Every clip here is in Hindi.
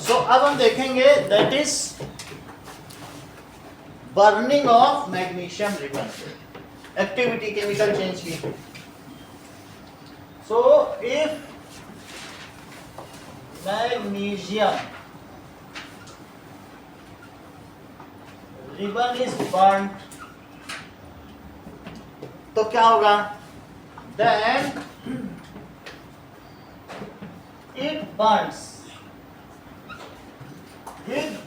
सो अब हम देखेंगे that is burning of magnesium ribbon, activity chemical change की। So if magnesium ribbon is burned, तो क्या होगा? Then it burns with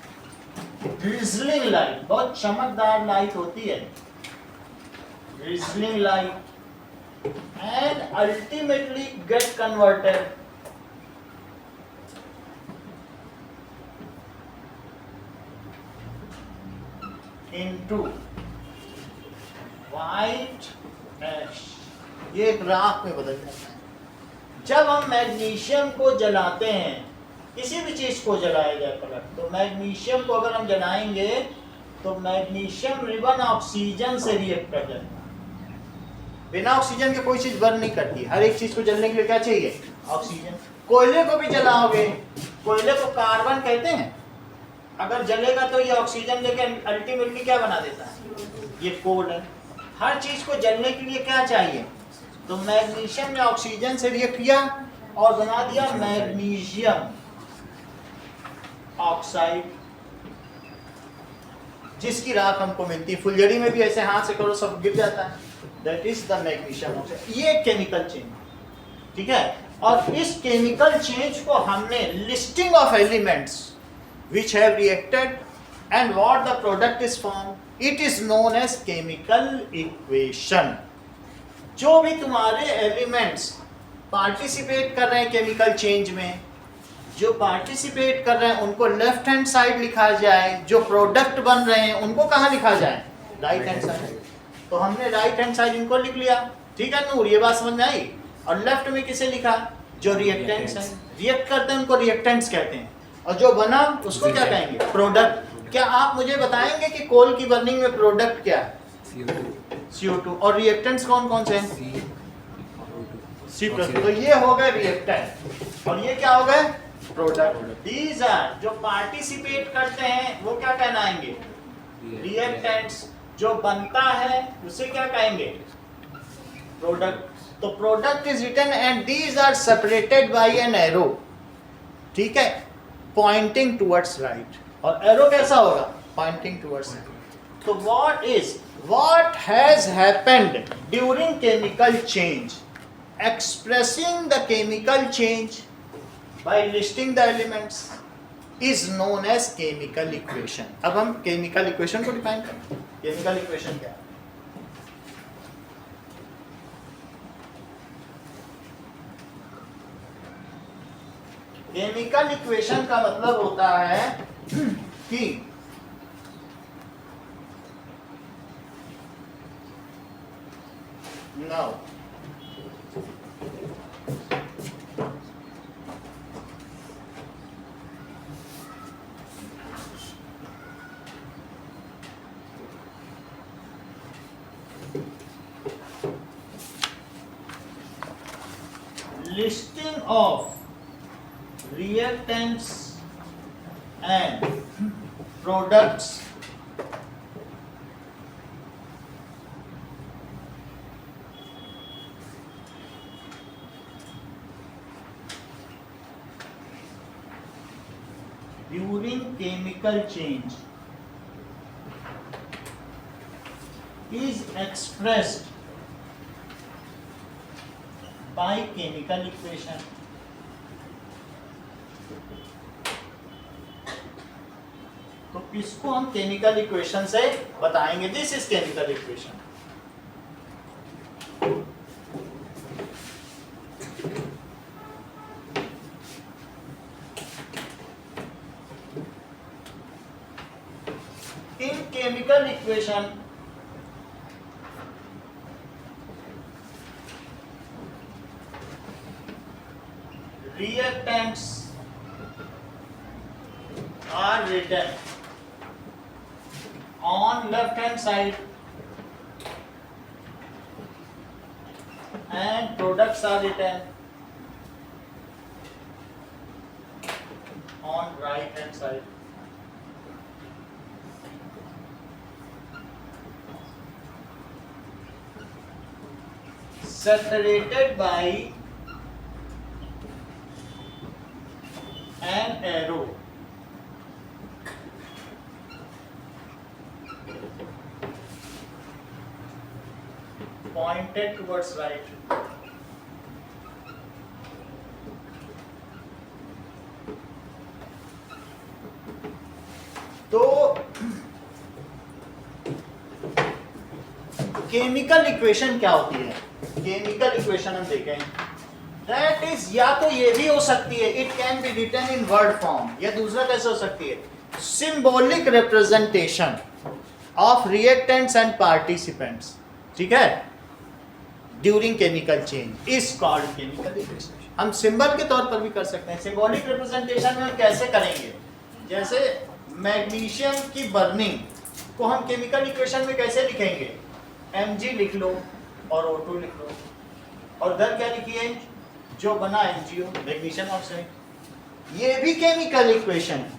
drizzling light, बहुत चमकदार लाइट होती है, drizzling light, and ultimately get converted into white ash, ये एक राख में बदल जाता है। जब हम मैग्नीशियम को जलाते हैं, किसी भी चीज को जलाया जाए प्रोडक्ट, तो मैग्नीशियम को अगर हम जलाएंगे तो मैग्नीशियम रिबन ऑक्सीजन से रिएक्ट कर जाएगा। बिना ऑक्सीजन के कोई चीज बर्न नहीं करती, हर एक चीज को जलने के लिए क्या चाहिए? ऑक्सीजन। कोयले को भी जलाओगे, कोयले को कार्बन कहते हैं, अगर जलेगा तो ये ऑक्सीजन लेके अल्टीमेटली क्या बना देता है? ये कोल है। हर चीज को जलने के लिए क्या चाहिए? तो मैग्नीशियम ने ऑक्सीजन से रिएक्ट किया और बना दिया मैग्नीशियम ऑक्साइड, जिसकी राख हमको मिलती है। फुलझड़ी में भी ऐसे हाथ से करो सब गिर जाता है, that is the magnesium oxide. ये केमिकल चेंज, ठीक है। और इस केमिकल चेंज को हमने listing of elements which have reacted and what the product is formed, it is known as chemical equation। जो भी तुम्हारे एलिमेंट्स पार्टिसिपेट कर रहे हैं केमिकल चेंज में, जो पार्टिसिपेट कर रहे हैं उनको लेफ्ट हैंड साइड लिखा जाए, जो प्रोडक्ट बन रहे हैं उनको कहाँ लिखा जाए? Right hand side. तो हमने राइट हैंड साइड इनको लिख लिया, ठीक है नूर, ये बात समझ में आई। और लेफ्ट में किसे लिखा? जो रिएक्टेंट्स हैं, रिएक्ट करते हैं उनको रिएक्टेंट्स कहते हैं, और जो बना उसको क्या कहेंगे? प्रोडक्ट। क्या आप मुझे बताएंगे कि कोल की बर्निंग में प्रोडक्ट क्या है? CO2। और रिएक्टेंट्स कौन कौन से हैं? C+। तो ये हो गए रिएक्टेंट और ये क्या हो गए? प्रोडक्ट। दीज आर जो पार्टिसिपेट करते हैं वो क्या कहलाएंगे? रिएक्टेंट्स। जो बनता है उसे क्या कहेंगे? प्रोडक्ट। तो product is written and these are separated by an arrow, ठीक है, पॉइंटिंग टुवर्ड्स राइट। और एरो कैसा होगा? Pointing towards right. तो what has happened during chemical change, expressing the chemical change by listing the elements is known as chemical equation. अब हम केमिकल इक्वेशन को डिफाइन करें। केमिकल इक्वेशन क्या है? केमिकल इक्वेशन का मतलब होता है कि now listing of reactants and products during chemical change is expressed by chemical equation। तो इसको हम केमिकल इक्वेशन से बताएंगे। This is chemical equation. In chemical equation reactants are written on left hand side and products are written on right hand side. Separated by an arrow. Pointed towards right. तो केमिकल इक्वेशन क्या होती है? केमिकल इक्वेशन हम देखें, दैट इज या तो ये भी हो सकती है, it can be written in word form, या दूसरा कैसे हो सकती है, symbolic representation of reactants and participants, ठीक है, during chemical change is called chemical equation. हम सिंबल के तौर पर भी कर सकते हैं। सिंबॉलिक रिप्रेजेंटेशन में हम कैसे करेंगे, जैसे मैग्नीशियम की बर्निंग को हम केमिकल इक्वेशन में कैसे लिखेंगे, Mg लिख लो और O2 लिख लो, और इधर क्या लिखिए, जो बना MgO, मैग्नीशियम ऑक्साइड। ये भी केमिकल इक्वेशन है,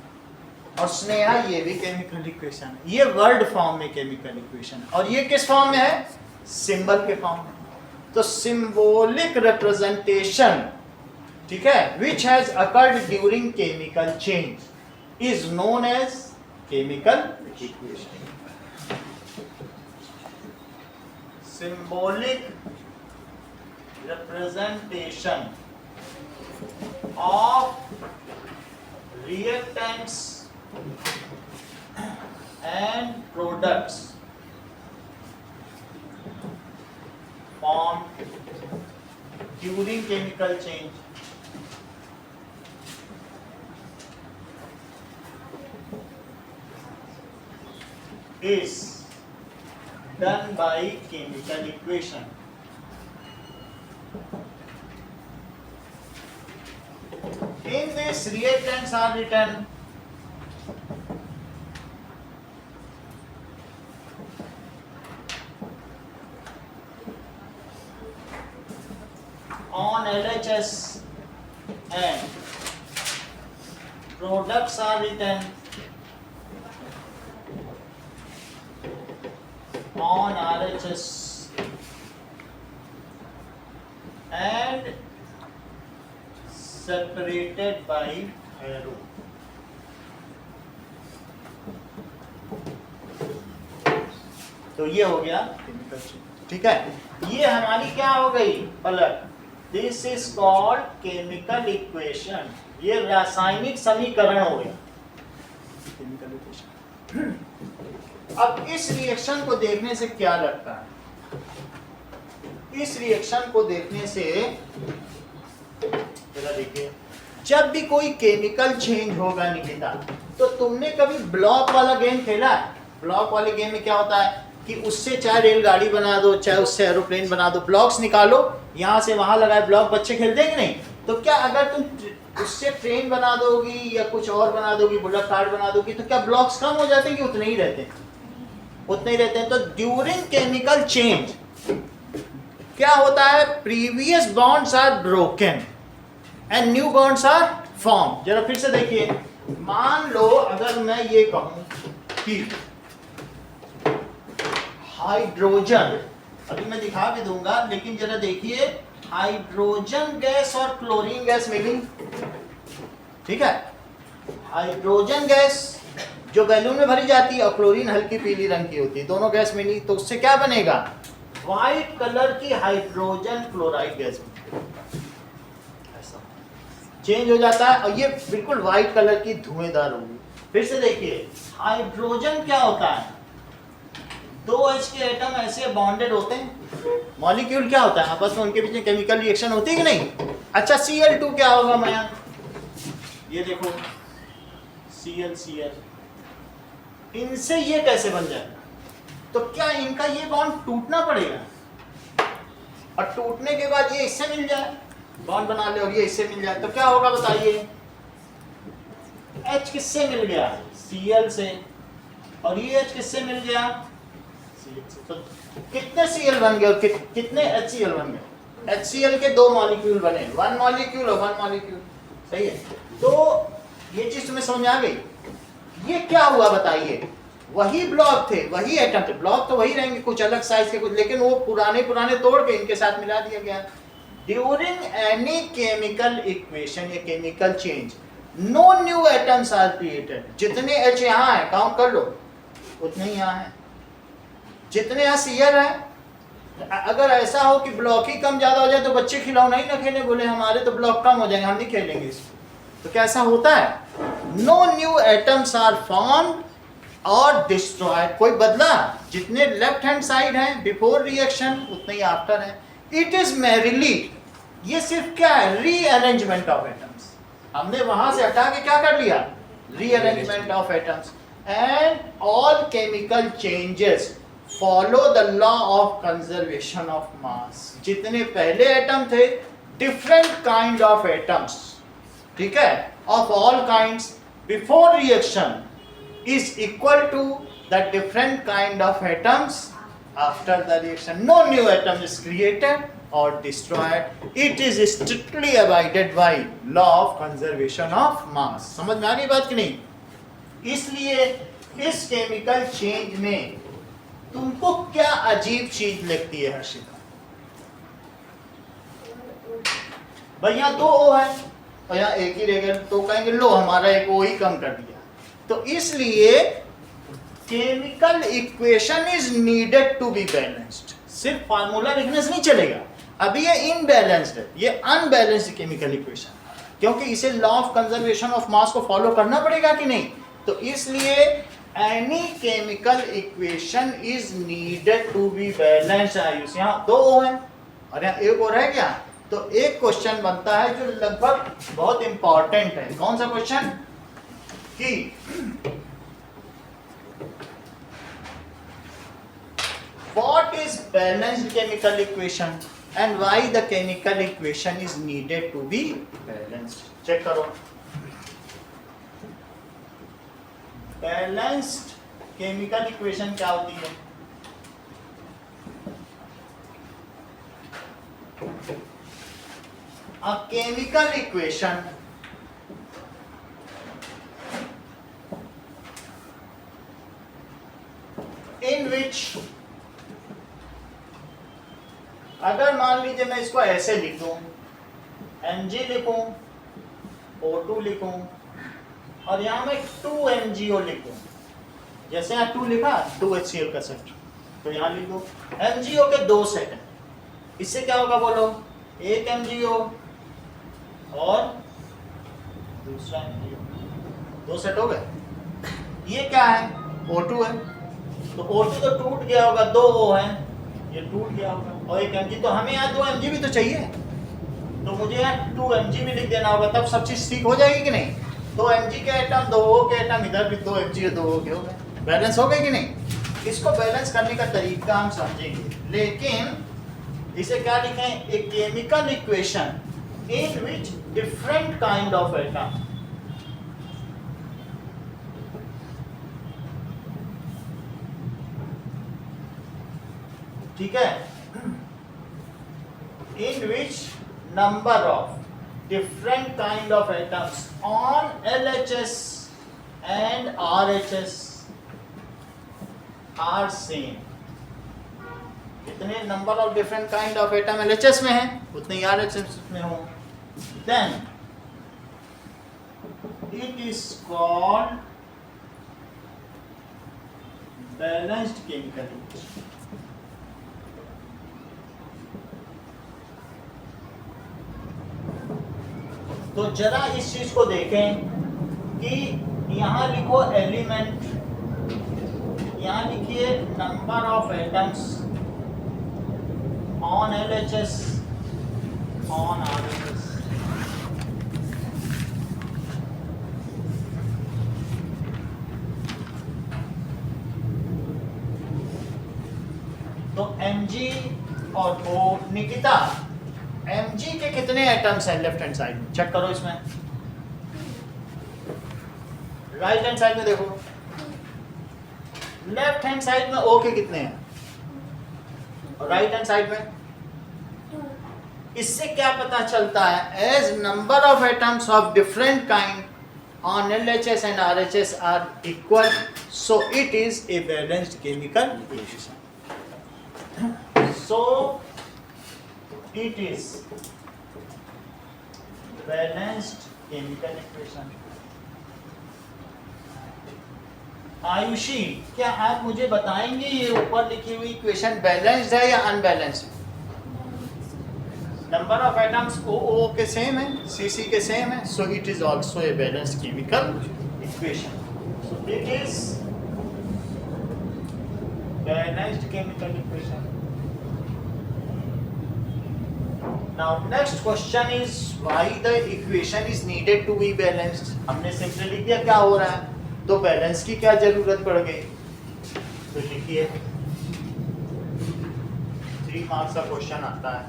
और स्नेहा ये भी केमिकल इक्वेशन है। ये वर्ड फॉर्म में केमिकल इक्वेशन है, और ये किस फॉर्म में है, सिंबल के फॉर्म में। तो सिंबॉलिक रिप्रेजेंटेशन, ठीक है, which has occurred during chemical change is known as chemical equation. Symbolic representation of reactants and products formed during chemical change is done by chemical equation. In this, reactants are written on LHS and products are written on RHS and separated by arrow. तो ये हो गया केमिकल चेंज, ठीक है। ये हमारी क्या हो गई, पलट। This is called chemical equation. ये रासायनिक समीकरण हो गया, केमिकल इक्वेशन। अब इस रिएक्शन को देखने से क्या लगता है, इस रिएक्शन को देखने से जरा देखिए, जब भी कोई केमिकल चेंज होगा निकिता, तो तुमने कभी ब्लॉक वाला गेम खेला है? ब्लॉक वाले गेम में क्या होता है कि उससे चाहे रेलगाड़ी बना दो, चाहे उससे एरोप्लेन बना दो, ब्लॉक्स निकालो, यहाँ से वहां लगाए ब्लॉक, बच्चे खेलते हैं कि नहीं? तो क्या अगर तुम उससे ट्रेन बना दोगी या कुछ और बना दोगी, बुलेट कार्ड बना दोगी, तो क्या ब्लॉक्स कम हो जाते हैं कि उतने ही रहते हैं? उतने ही रहते हैं। तो ड्यूरिंग केमिकल चेंज क्या होता है, previous bonds are broken and new bonds are form. जरा फिर से देखिए, मान लो अगर मैं ये कहूं कि हाइड्रोजन, अभी मैं दिखा भी दूंगा, लेकिन जरा देखिए, हाइड्रोजन गैस और क्लोरीन गैस मिली, ठीक है। हाइड्रोजन गैस जो बैलून में भरी जाती है और क्लोरीन हल्की पीली रंग की होती है, दोनों गैस मिली, तो उससे क्या बनेगा, व्हाइट कलर की हाइड्रोजन क्लोराइड गैस चेंज हो जाता है, और ये बिल्कुल व्हाइट कलर की धुएंधार होगी। फिर से देखिए, हाइड्रोजन क्या होता है, दो H के एटम ऐसे बॉन्डेड होते हैं, मॉलिक्यूल क्या होता है, आपस में उनके बीच में केमिकल रिएक्शन होती है कि नहीं? अच्छा, Cl2 क्या होगा माया, ये देखो Cl, इनसे ये कैसे बन जाएगा? तो क्या इनका ये बॉन्ड टूटना पड़ेगा, और टूटने के बाद ये इससे मिल जाए, बॉन्ड बना ले और ये इससे मिल जाए, तो क्या होगा बताइए? H किससे मिल गया, Cl से, और ये H किससे मिल गया, Cl से। तो कितने Cl बन गए और कितने HCl बन गए? HCl के दो मॉलिक्यूल बने, वन मॉलिक्यूल और वन मॉलिक्यूल, सही है। तो ये चीज तुम्हें समझ में आ गई? ये क्या हुआ बताइए? वही ब्लॉक थे, वही एटम थे, ब्लॉक तो वही रहेंगे, कुछ अलग साइज के कुछ, लेकिन वो पुराने तोड़ के इनके साथ मिला दिया गया। ड्यूरिंग एनी केमिकल इक्वेशन या chemical change no new atoms are created. जितने एच यहाँ है काउंट कर लो, उतने ही यहाँ है। जितने यहाँ सीयर है, अगर ऐसा हो कि ब्लॉक ही कम ज्यादा हो जाए तो बच्चे खिलौना ही ना खेले, बोले हमारे तो ब्लॉक कम हो जाएंगे, हम नहीं खेलेंगे इसको, तो क्या ऐसा होता है? No new atoms are formed और डिस्ट्रॉयड। कोई बदला? जितने लेफ्ट हैंड साइड है बिफोर रिएक्शन उतने ही आफ्टर है। इट इज मेरिली, ये सिर्फ क्या है? Rearrangement of atoms. हमने वहां से हटा के क्या कर लिया? Rearrangement of atoms. And all chemical changes follow the law of conservation of mass. जितने पहले एटम थे, डिफरेंट काइंड ऑफ एटम्स, ठीक है, of all kinds before reaction is equal to the different kind of atoms after the reaction. No new atom is created or destroyed. It is strictly abided by law of conservation of mass. समझ में आ गई बात कि नहीं? इसलिए इस केमिकल चेंज में तुमको क्या अजीब चीज लगती है हर्षिता? भैया 2 O है और यहाँ एक ही रह गया, तो कहेंगे लो हमारा एक O ही कम कर दिया। तो इसलिए chemical equation is needed to be balanced. सिर्फ फार्मूला लिखने से नहीं चलेगा। अभी ये इनबैलेंस्ड है, ये अनबैलेंस्ड केमिकल इक्वेशन, क्योंकि इसे law of conservation of mass को फॉलो करना पड़ेगा कि नहीं। तो इसलिए any chemical equation is needed to be balanced. Ayush यहाँ 2 O है और यहाँ एक और है क्या? तो एक क्वेश्चन बनता है जो लगभग बहुत इंपॉर्टेंट है। कौन सा क्वेश्चन? कि what is balanced chemical equation and why the chemical equation is needed to be balanced? Check करो। बैलेंस्ड केमिकल इक्वेशन क्या होती है? A chemical equation in which, अगर मान लीजिए मैं इसको ऐसे लिख दूं, Mg लिखूं, O2 लिखूं और यहां मैं 2MgO लिखूं, जैसे यहाँ 2 लिखा 2HCl का सेट, तो यहां लिख दो MgO के 2 सेट हैं। इससे क्या होगा बोलो? एक MgO और दूसरा MgO, 2 सेट हो गए। ये क्या है? O2 है, तो O2 तो टूट गया होगा, 2 O है, ये टूट गया होगा, और एक Mg, तो हमें यहाँ 2 Mg भी तो चाहिए, तो मुझे यहाँ 2 Mg भी लिख देना होगा, तब सब चीज ठीक हो जाएगी कि नहीं? 2 Mg के एटम, 2 O के एटम, इधर भी 2 Mg 2 O के हो गए, बैलेंस हो गए कि नहीं? इसको बैलेंस करने का तरीका हम समझेंगे, लेकिन इसे क्या लिखें? A chemical equation in which different kind of atom, ठीक है, in which number of different kind of atoms on LHS and RHS are same. जितने number of different kind of atom LHS में है उतने ही RHS में हो, then it is called balanced chemical equation. तो जरा इस चीज को देखें कि यहाँ लिखो एलिमेंट, यहाँ लिखिए number of atoms on LHS on RHS। तो Mg और O, निकिता Mg के कितने एटम्स हैं लेफ्ट हैंड साइड में? चेक करो इसमें, राइट हैंड साइड में देखो, लेफ्ट हैंड साइड में O के कितने हैं और राइट हैंड साइड में? इससे क्या पता चलता है? As number of atoms of different kind on LHS and RHS are equal, so it is a balanced chemical equation. So it is balanced chemical equation. Ayushi, क्या आप मुझे बताएंगे ये ऊपर लिखी हुई इक्वेशन बैलेंस्ड है या unbalanced? Number of atoms O के सेम है, सी के सेम है, so it is also a balanced chemical equation. So it is balanced chemical equation. Now next question is why the equation is needed to be balanced. हमने सिंपली लिख दिया क्या हो रहा है, तो बैलेंस की क्या जरूरत पड़ गई. तो लिखिए 3 मार्क्स का क्वेश्चन आता है.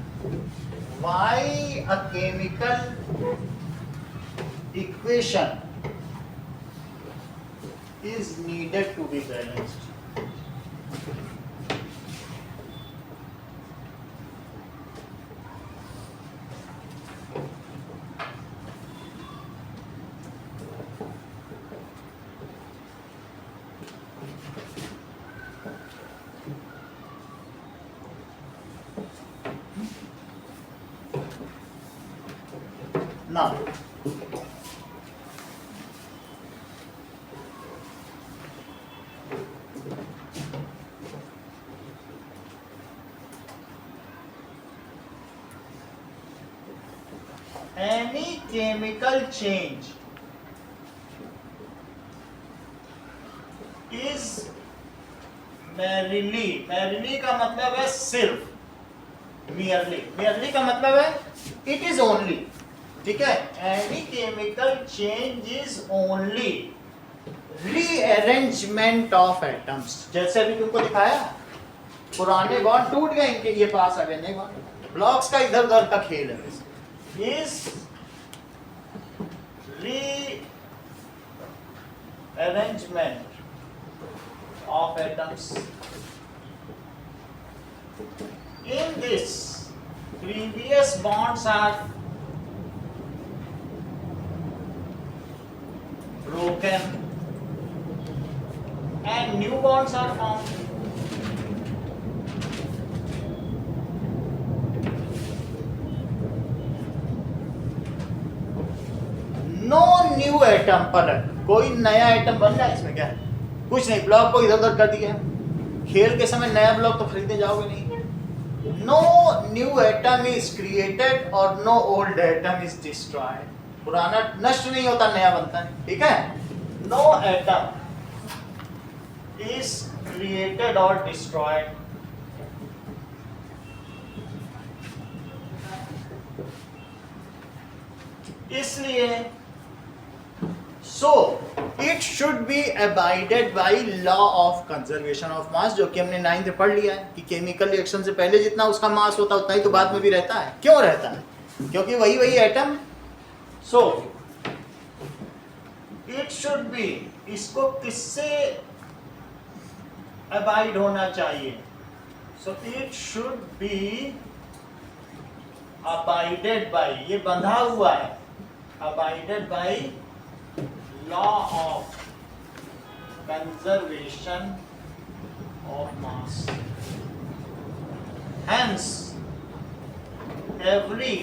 Why a chemical equation is needed to be balanced. Now, any chemical change is merely का मतलब है सिर्फ, merely का मतलब है it is only. ठीक है, any chemical change is only rearrangement of atoms. जैसे अभी तुमको दिखाया, पुराने बॉन्ड टूट गए, इनके ये पास आ गए नए बॉन्ड. ब्लॉक्स का इधर उधर का खेल है. Is rearrangement of atoms. In this previous bonds are broken and new bonds are formed. No new atom पर कोई नया एटम बन रहा है इसमें क्या? कुछ नहीं, ब्लॉक को इधर उधर कर दिया. खेल के समय नया ब्लॉक तो खरीदने जाओगे नहीं. No new atom is created or no old atom is destroyed. पुराना नष्ट नहीं होता, नया बनता है. ठीक है, नो एटम इज क्रिएटेड और डिस्ट्रॉयड. इसलिए so it should be abided by law of conservation of mass, जो कि हमने 9th में पढ़ लिया है कि केमिकल रिएक्शन से पहले जितना उसका मास होता है उतना ही तो बाद में भी रहता है. क्यों रहता है? क्योंकि वही atom. So it should be, इसको किससे अबाइड होना चाहिए? So it should be abided by, ये बंधा हुआ है, abided by law of conservation of mass. Hence every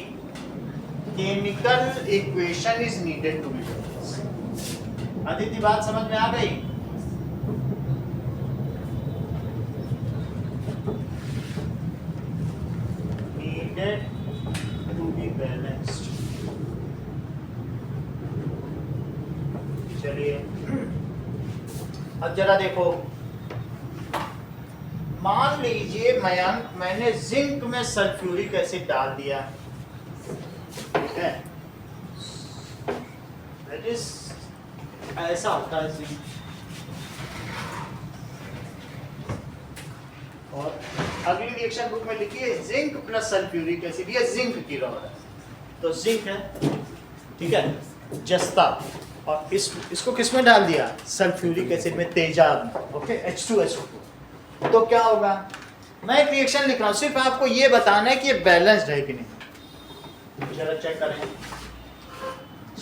chemical equation is needed to be balanced. Aditi, बात समझ में आ गई? Needed to be balanced. चलिए अब जरा देखो, मान लीजिए मयंक, मैंने जिंक में सल्फ्यूरिक एसिड डाल दिया. है, that is, ऐसा होता है जिंक. और अगली रिएक्शन बुक में लिखिए जिंक प्लस सल्फ्यूरिक एसिड. ये जिंक की रॉड है, तो जिंक है. ठीक है, जस्ता. और इसको किस में डाल दिया? सल्फ्यूरिक एसिड में, तेजाब में. Okay, H2SO2. तो क्या होगा? मैं एक रिएक्शन लिख रहा हूँ, सिर्फ आपको ये बताना है कि ये बैलेंस्ड है कि नहीं. जरा चेक करें.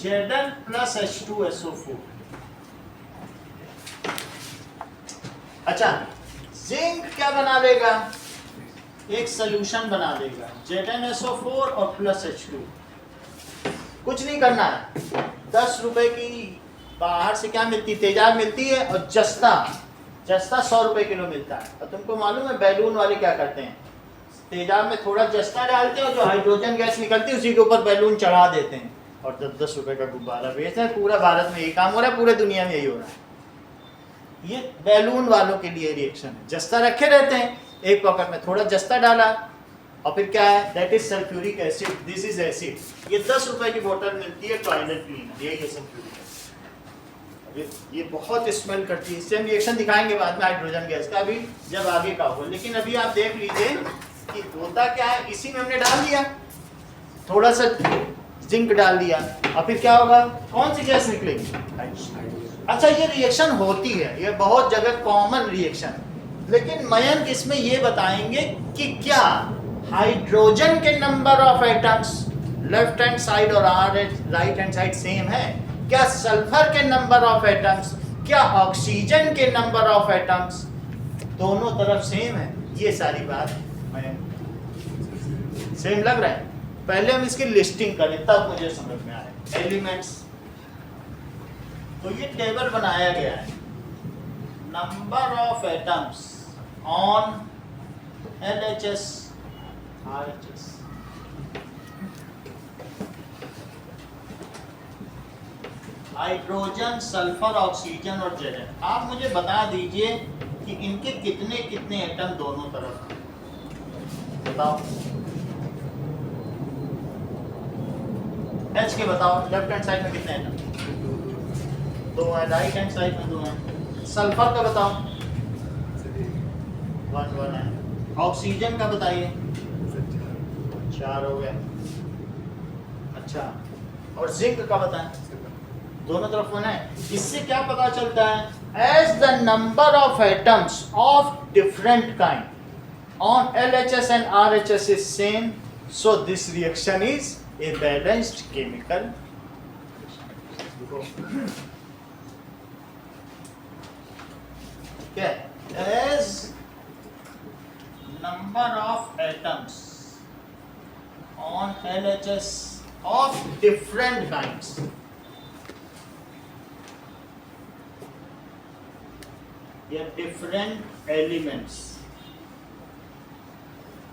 Zn plus H2SO4। अच्छा, जिंक क्या बना लेगा, एक सोल्यूशन बना देगा ZnSO4 और प्लस H2। कुछ नहीं करना है, 10 रुपए की बाहर से क्या मिलती, तेजाब मिलती है, और जस्ता 100 रुपए किलो मिलता है। और तुमको मालूम है बैलून वाले क्या करते हैं, तेजाब में थोड़ा जस्ता डालते हैं और जो हाइड्रोजन गैस निकलती है उसी के ऊपर बैलून चढ़ा देते हैं और 10-10 रुपए का गुब्बारा बेचते हैं। पूरा भारत में यही काम हो रहा है, पूरे दुनिया में यही हो रहा है। ये बैलून वालों के लिए रिएक्शन है। जस्ता रखे रहते हैं, एक पॉकेट में थोड़ा जस्ता डाला और फिर क्या है, that is sulphuric acid, this is acid. ये 10 रुपए की बोतल मिलती है टॉयलेट क्लीनर, यही है सल्फ्यूरिक एसिड। ये बहुत स्मेल करती है, इससे हम रिएक्शन दिखाएंगे बाद में हाइड्रोजन गैस का, अभी जब आगे का हो। लेकिन अभी आप देख लीजिए कि होता क्या है, इसी में हमने डाल दिया, थोड़ा सा जिंक डाल दिया और फिर क्या होगा, कौन सी गैस निकलेगी। अच्छा, ये रिएक्शन होती है, ये बहुत जगह कॉमन रिएक्शन। लेकिन मयंक इसमें ये बताएंगे कि क्या हाइड्रोजन के number of atoms left hand side और राइट हैंड साइड सेम है, क्या सल्फर के नंबर ऑफ एटम्स, क्या ऑक्सीजन के नंबर ऑफ एटम्स दोनों तरफ सेम है। ये सारी बात मयंक सेम लग रहा है। पहले हम इसकी लिस्टिंग करें तब मुझे समझ में आए एलिमेंट्स। तो ये टेबल बनाया गया है, number of atoms on LHS RHS। Hydrogen, sulphur, oxygen और Zn। आप मुझे बता दीजिए कि इनके कितने कितने एटम दोनों तरफ हैं, बताओ। H के बताओ, लेफ्ट हैंड साइड में कितने एटम, 2 है, राइट हैंड साइड में 2 है। सल्फर का बताओ, 1 है। ऑक्सीजन का बताइए, 4 हो गया। अच्छा, और जिंक का बताएं, दोनों तरफ 1 है। इससे क्या पता चलता है, as the number of atoms of different kind on LHS and RHS is same, so this reaction is a balanced chemical। Okay, as number of atoms on LHS of different kinds या different elements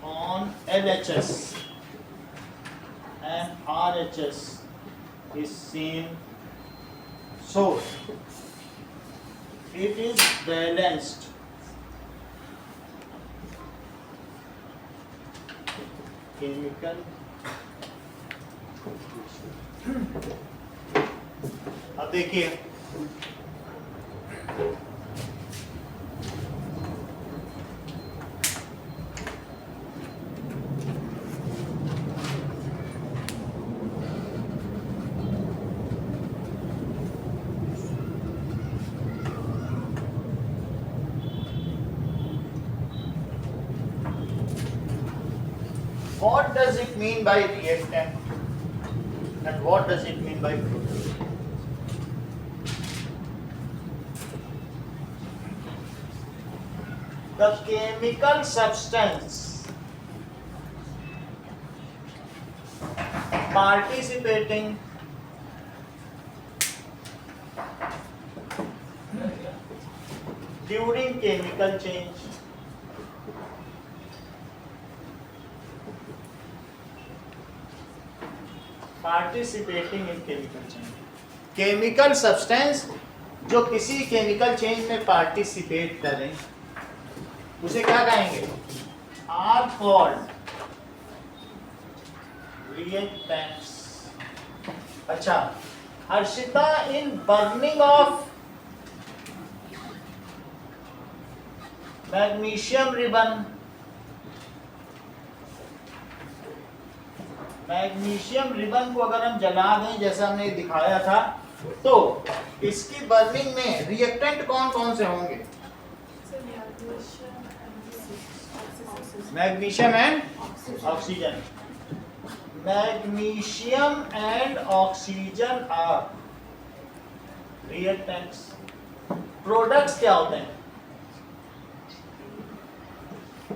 on LHS and RHS is seen, so it is balanced chemical। अब देखिए, what does it mean by reactant and what does it mean by product? The chemical substance participating during chemical change participating in chemical change. Chemical substance जो किसी केमिकल चेंज में पार्टिसिपेट करें उसे क्या कहेंगे, आर कॉल्ड रिएक्टेंट्स। अच्छा, Harshita, in burning of magnesium ribbon, magnesium ribbon को अगर हम जला दें जैसा हमने दिखाया था, तो इसकी बर्निंग में रिएक्टेंट कौन कौन से होंगे, magnesium and oxygen. Magnesium and oxygen are reactants. Products क्या होते हैं?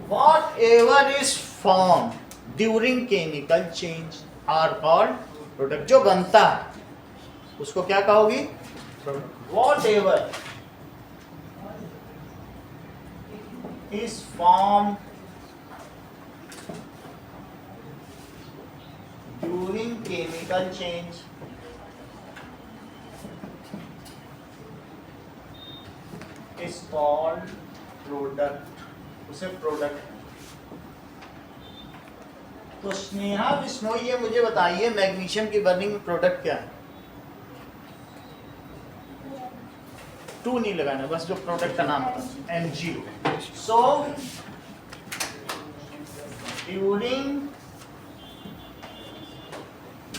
Whatever is formed during chemical change are called product। जो बनता है उसको क्या कहोगी? Whatever is formed during chemical change is called product। उसे प्रोडक्ट। तो स्नेहा बिश्नोई ये मुझे बताइए मैग्नीशियम की बर्निंग में प्रोडक्ट क्या है? 2 नहीं लगाना, बस जो प्रोडक्ट का नाम होता है MgO। So during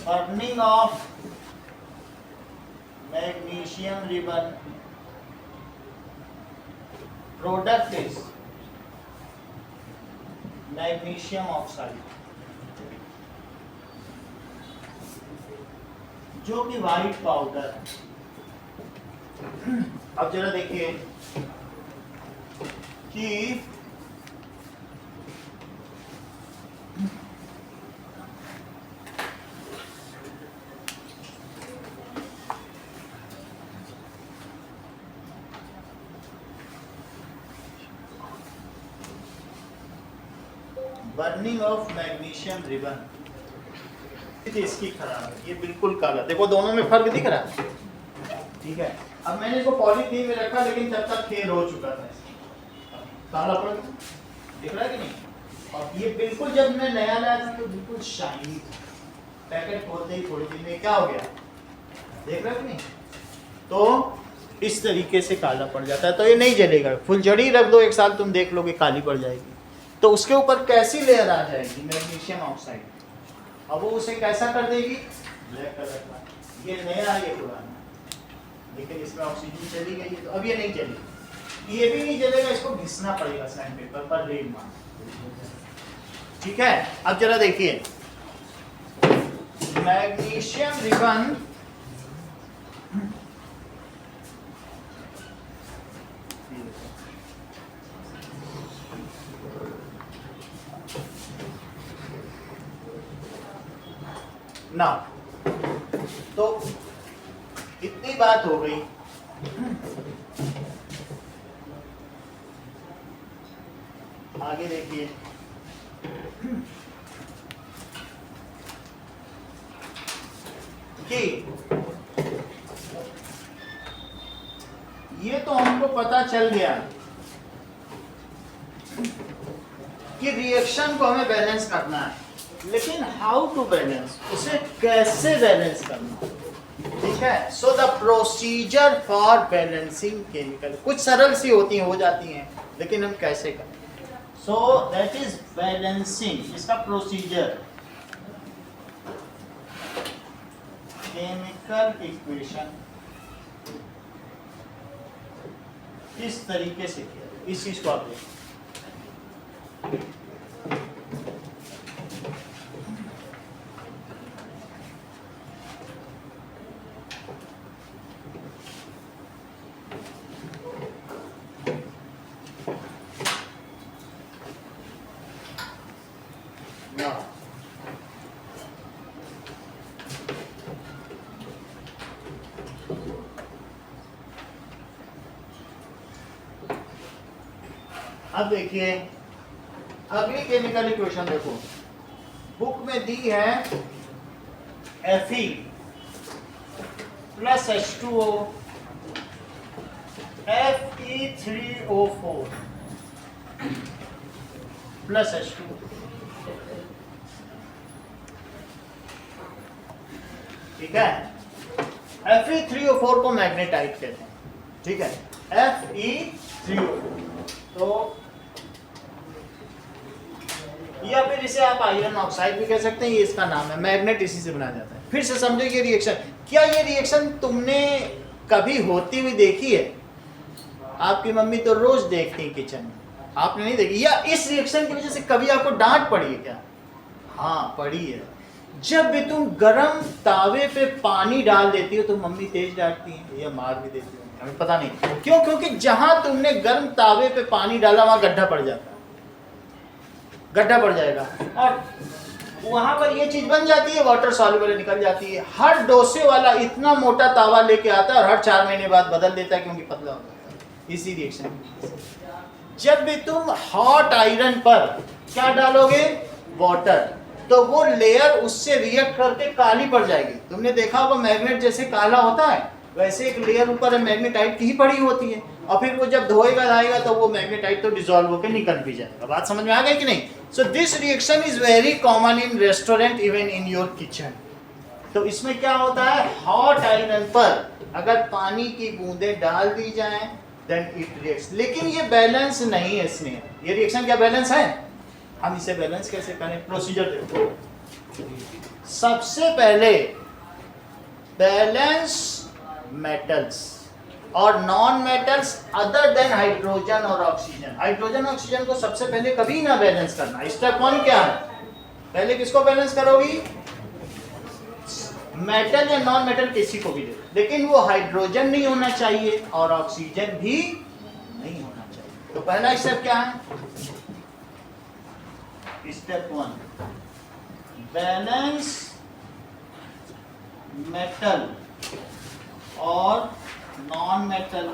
burning of magnesium ribbon product is magnesium oxide, जो कि वाइट पाउडर है। अब जरा देखिए कि बर्निंग ऑफ मैग्नीशियम रिबन, इसकी खराब है, ये बिल्कुल काला। देखो दोनों में फर्क दिख रहा है, ठीक है। अब मैंने इसको पॉलीथीन में रखा, लेकिन तब तक खेल हो चुका था, काला पड़ दिख रहा है कि नहीं? और ये बिल्कुल जब मैं नया लाया था तो बिल्कुल शाइनी था, पैकेट खोलते ही थोड़ी देर में क्या हो गया, देख रहे हो कि नहीं? तो इस तरीके से काला पड़ जाता है। तो ये नहीं जलेगा, फुलझड़ी रख दो 1 साल, तुम देख लोगे काली पड़ जाएगी। तो उसके ऊपर कैसी लेयर आ जाएगी? Magnesium oxide. अब वो उसे कैसा कर देगी? ब्लैक कलर का। ये नया है, ये पुराना, लेकिन इसमें ऑक्सीजन चली गई है, तो अब ये नहीं चलेगी, ये भी नहीं जलेगा, इसको घिसना पड़ेगा सैंड पेपर पर, रेल मार, ठीक है। अब जरा देखिए मैग्नीशियम रिबन ना, तो इतनी बात हो गई। आगे देखिए कि ये तो हमको पता चल गया कि रिएक्शन को हमें बैलेंस करना है, लेकिन हाउ टू बैलेंस, उसे कैसे बैलेंस करना, ठीक है। So the procedure for balancing chemical, कुछ सरल सी होती हैं, हो जाती हैं, लेकिन हम कैसे करें? सो दैट इज बैलेंसिंग, इसका प्रोसीजर केमिकल इक्वेशन किस तरीके से किया, इस चीज को आप देखिए। अब देखिए अगली केमिकल इक्वेशन देखो, बुक में दी है Fe plus H2O Fe3O4 plus H2O, ठीक है। Fe3O4 को मैग्नेटाइट कहते हैं, ठीक है, Fe3O4। तो या फिर इसे आप आयरन ऑक्साइड भी कह सकते हैं, ये इसका नाम है, मैग्नेट इसी से बनाया जाता है। फिर से समझो ये रिएक्शन, क्या ये रिएक्शन तुमने कभी होती हुई देखी है? आपकी मम्मी तो रोज देखती है किचन में, आपने नहीं देखी? या इस रिएक्शन की वजह से कभी आपको डांट पड़ी है क्या? हाँ पड़ी है। जब भी तुम गरम तावे पे पानी डाल देती हो तो मम्मी तेज डांटती है या मार भी देती है, हमें पता नहीं क्यों, क्योंकि जहां तुमने गर्म तावे पे पानी डाला वहां गड्ढा पड़ जाता है, गड्ढा पड़ जाएगा और वहां पर ये चीज बन जाती है, वाटर सॉल्युबल निकल जाती है। हर डोसे वाला इतना मोटा तावा लेके आता है और हर 4 महीने बाद बदल देता है क्योंकि पतला हो जाता है, इसी रिएक्शन। जब भी तुम हॉट आयरन पर क्या डालोगे, वाटर, तो वो लेयर उससे रिएक्ट करके काली पड़ जाएगी। तुमने देखा होगा मैग्नेट जैसे काला होता है वैसे एक लेयर ऊपर मैग्नेटाइट की ही पड़ी होती है, और फिर वो जब धोएगा आएगा तो वो मैग्नेटाइट तो डिसॉल्व होकर निकल भी जाएगा। बात समझ में आ गई कि नहीं? So this reaction is very common in restaurant, even in your kitchen. तो इसमें क्या होता है, हॉट आयरन पर अगर पानी की बूंदें डाल दी जाएं देन इट रिएक्ट्स, लेकिन ये बैलेंस नहीं है इसमें। ये रिएक्शन क्या बैलेंस है? हम इसे बैलेंस कैसे करें? प्रोसीजर देखो। सबसे पहले बैलेंस मेटल्स और non metals other than hydrogen और ऑक्सीजन। हाइड्रोजन ऑक्सीजन को सबसे पहले कभी ना बैलेंस करना। स्टेप 1 क्या है? पहले किसको बैलेंस करोगी? मेटल या नॉन मेटल किसी को भी दे, लेकिन वो हाइड्रोजन नहीं होना चाहिए और ऑक्सीजन भी नहीं होना चाहिए। तो पहला स्टेप क्या है? स्टेप 1 बैलेंस मेटल और नॉन मेटल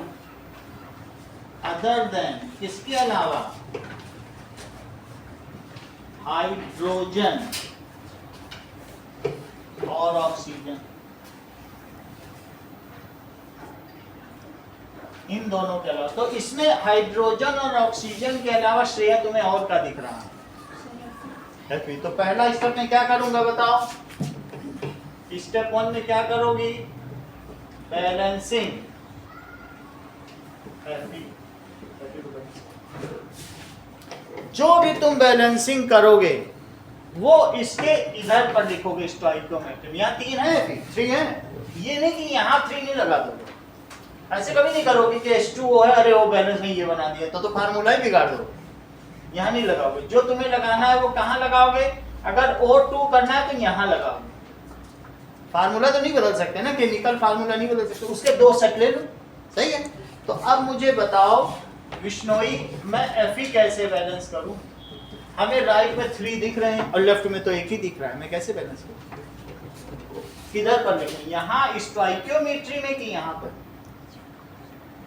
अदर देन, इसके अलावा हाइड्रोजन और ऑक्सीजन, इन दोनों के अलावा। तो इसमें हाइड्रोजन और ऑक्सीजन के अलावा श्रेया तुम्हें और क्या दिख रहा है? तो पहला स्टेप में क्या करूंगा बताओ? स्टेप 1 में क्या करोगी? बैलेंसिंग। जो भी तुम बैलेंसिंग करोगे वो इसके इधर पर लिखोगे स्टोइकियोमेट्री। यहाँ 3 है, 3 है, ये नहीं कि यहाँ 3 नहीं लगा दोगे। ऐसे कभी नहीं करोगे कि H2O है, अरे वो बैलेंस नहीं ये बना दिया, तो फार्मूला ही बिगाड़ दो। यहाँ नहीं लगाओगे, जो तुम्हें लगाना है वो कहाँ लगाओगे? अगर O2 करना है तो यहाँ लगाओगे। फार्मूला तो नहीं बदल सकते ना, केमिकल फार्मूला नहीं बदल सकते, उसके 2 सेट ले लो, सही है। तो अब मुझे बताओ विश्नोई, मैं Fe कैसे बैलेंस करूं? हमें राइट में 3 दिख रहे हैं और लेफ्ट में तो एक ही दिख रहा है, मैं कैसे बैलेंस करूं? किधर पर लिखें? यहाँ स्टोइकियोमेट्री में कि यहाँ पर?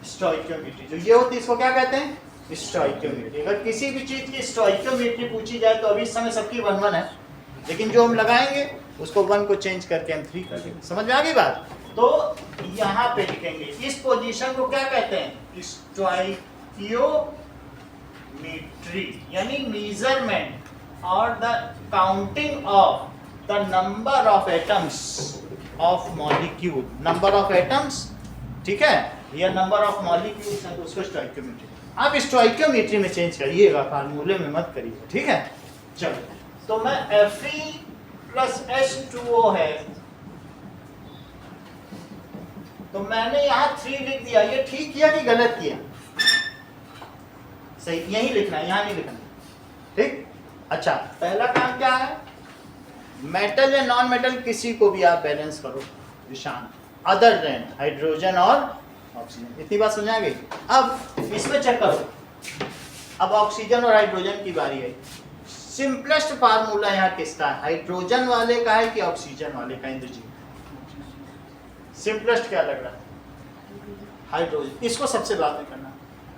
स्टोइकियोमेट्री जो ये होती है इसको क्या कहते हैं? स्टोइकियोमेट्री। अगर किसी भी चीज की स्टोइकियोमेट्री पूछी जाए तो अभी इस समय सबकी 1-1 है, लेकिन जो हम लगाएंगे उसको 1 को चेंज करके हम 3 कर देंगे। समझ में आ गई बात? तो यहाँ पे लिखेंगे, इस पोजीशन को क्या कहते हैं? स्टोइकियोमेट्री, यानी मेजरमेंट और the counting of the number of atoms of molecule. Number of atoms, ठीक है, या नंबर ऑफ मॉलिक्यूल्स है तो उसको स्टोइकियोमेट्री। आप स्टोइकियोमेट्री में चेंज करिएगा, फार्मूले में मत करिएगा, ठीक है। चलो, तो मैं Fe प्लस H2O है, तो मैंने यहाँ 3 लिख दिया। ये ठीक किया कि गलत किया? सही, यही लिखना है, यहाँ नहीं लिखना, ठीक। अच्छा, पहला काम क्या है? मेटल या नॉन मेटल किसी को भी आप बैलेंस करो निशान, अदर देन हाइड्रोजन और ऑक्सीजन। इतनी बात समझ आ गई? अब इसमें चेक करो, अब ऑक्सीजन और हाइड्रोजन की बारी है। सिंपलेस्ट फार्मूला यहाँ किसका है? हाइड्रोजन वाले का है कि ऑक्सीजन वाले का? इंद्रजीत, सिंपलेस्ट क्या लग रहा है? हाइड्रोजन। इसको सबसे बाद में करना।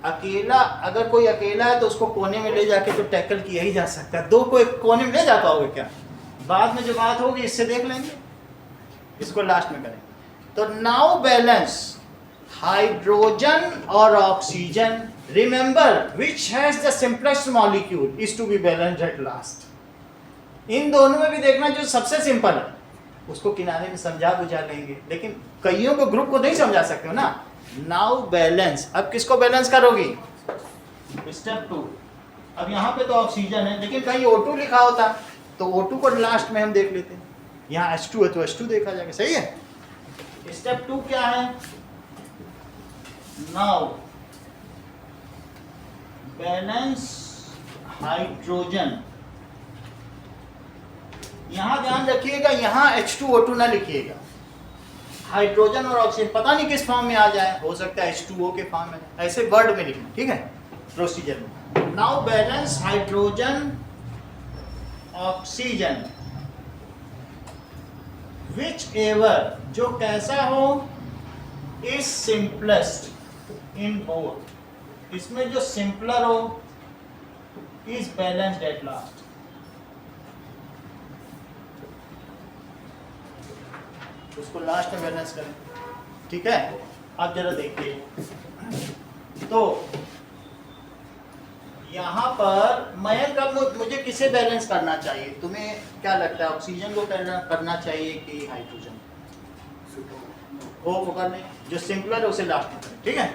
अकेला, अगर कोई अकेला है तो उसको कोने में ले जाके तो टैकल किया ही जा सकता है। 2 को एक कोने में ले जा पाओगे क्या? बाद में जो बात होगी इससे देख लेंगे, इसको लास्ट में करेंगे। तो नाउ बैलेंस हाइड्रोजन और oxygen. Remember which has the simplest molecule is to be balanced at last. इन दोनों में भी देखना जो सबसे सिंपल है उसको किनारे में समझा बुझा लेंगे, लेकिन कईयों को ग्रुप को नहीं समझा सकते हो ना। नाउ बैलेंस, अब किसको बैलेंस करोगी? स्टेप 2। अब यहाँ पे तो ऑक्सीजन है, लेकिन कहीं O2 लिखा होता तो O2 को लास्ट में हम देख लेते हैं। यहाँ H2 है तो H2 देखा जाएगा, सही है। स्टेप 2 क्या है? नाउ बैलेंस हाइड्रोजन यहाँ ध्यान रखिएगा, यहाँ H2O2 ना लिखिएगा, हाइड्रोजन और ऑक्सीजन पता नहीं किस फॉर्म में आ जाए, हो सकता है H2O के फॉर्म में, ऐसे वर्ड में लिखना, ठीक है, प्रोसीजर में। Now balance hydrogen oxygen which ever, जो कैसा हो, इज सिंपलेस्ट इन बोथ, इसमें जो सिंपलर हो, इज बैलेंस्ड एट लास्ट। उसको लास्ट में बैलेंस करें, ठीक है। अब जरा देखिए, तो यहाँ पर मयंक, अब मुझे किसे बैलेंस करना चाहिए, तुम्हें क्या लगता है, ऑक्सीजन को करना चाहिए कि हाइड्रोजन को करने, जो सिंपलर है उसे लास्ट में करें, ठीक है।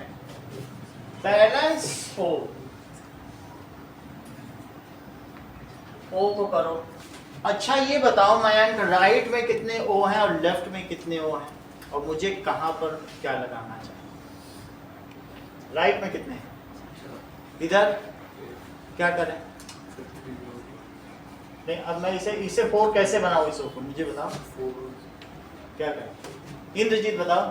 बैलेंस ओ को करो। अच्छा ये बताओ मयंक, राइट में कितने ओ हैं और लेफ्ट में कितने ओ हैं, और मुझे कहाँ पर क्या लगाना चाहिए, राइट में कितने हैं, इधर क्या करें, नहीं अब मैं इसे 4 कैसे बनाऊं, इस ओ को मुझे बताओ, क्या करें, इंद्रजीत बताओ,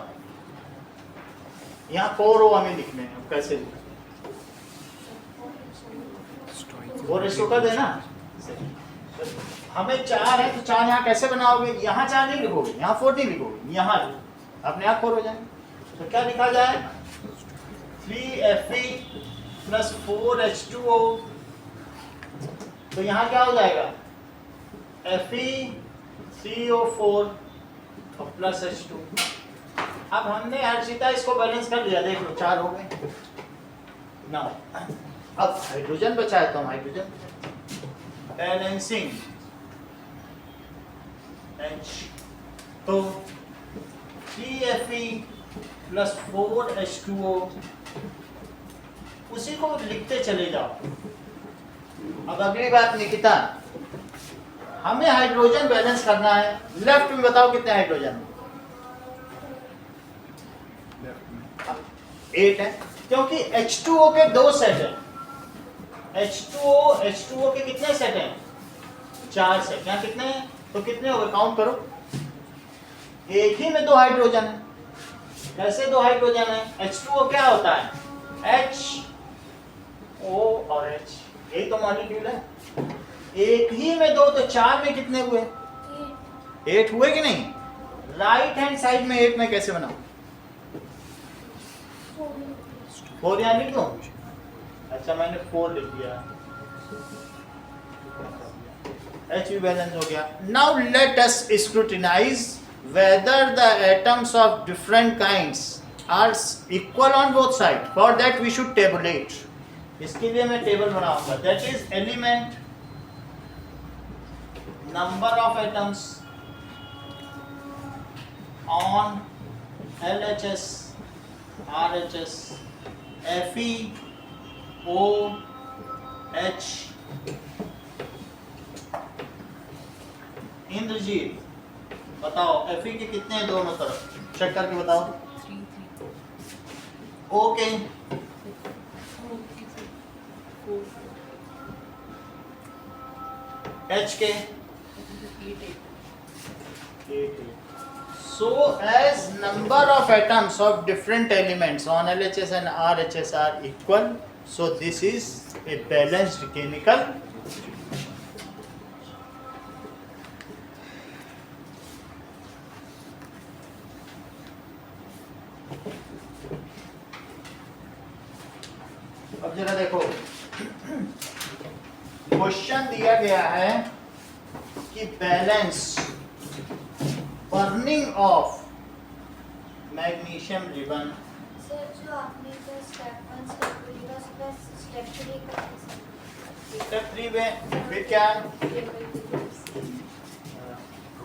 यहाँ 4 ओ हमें लिखने हैं, अब कैसे लिखें, 4 इसको कर देना, हमें 4 है तो 4 यहाँ कैसे बनाओगे, यहाँ 4 नहीं लिखोगे, यहाँ 4 नहीं लिखोगे, यहाँ अपने आप 4 हो जाएंगे, तो क्या लिखा जाए, 3Fe प्लस 4H2O, तो यहाँ क्या हो जाएगा, Fe3O4 और प्लस H2। अब हमने हर्षिता इसको बैलेंस कर लिया, देख लो 4 हो गए ना। अब हाइड्रोजन बचा है तो हम हाइड्रोजन बैलेंसिंग H, तो 3Fe प्लस 4H2O, उसी को लिखते चले जाओ। अब अगली बात निकिता, हमें हाइड्रोजन बैलेंस करना है, लेफ्ट में बताओ कितने हाइड्रोजन, 8 है, क्योंकि H2O के 2 सेट हैं, H2O के कितने सेट हैं, 4 सेट, यहाँ कितने हैं, तो कितने हो गए, काउंट करो, एक ही में 2 हाइड्रोजन है, कैसे 2 हाइड्रोजन है, H2O क्या होता है, HO और H, यही तो मॉलिक्यूल है, एक ही में 2, तो 4 में कितने हुए, 8 हुए कि नहीं, राइट हैंड साइड में 8 में कैसे बनाओ, 4 यहाँ लिख दो, अच्छा मैंने 4 लिख दिया, H भी बैलेंस हो गया। Now let us scrutinize whether the atoms of different kinds are equal on both side, for that we should tabulate, इसके लिए मैं टेबल बनाऊंगा, that is element, number of atoms on LHS, RHS, Fe, O, H, Inderjeet बताओ Fe के कितने हैं दोनों तरफ, चेक करके बताओ, ओके, H के 8। So as number of atoms of different elements on LHS and RHS are equal, so this is a balanced chemical. अब जरा देखो, क्वेश्चन दिया गया है कि balance burning of magnesium ribbon, sir जो आपने जो स्टेप 1 स्टेप 2 का प्लस स्टेप 3 का स्टेप 3 में फिर क्या,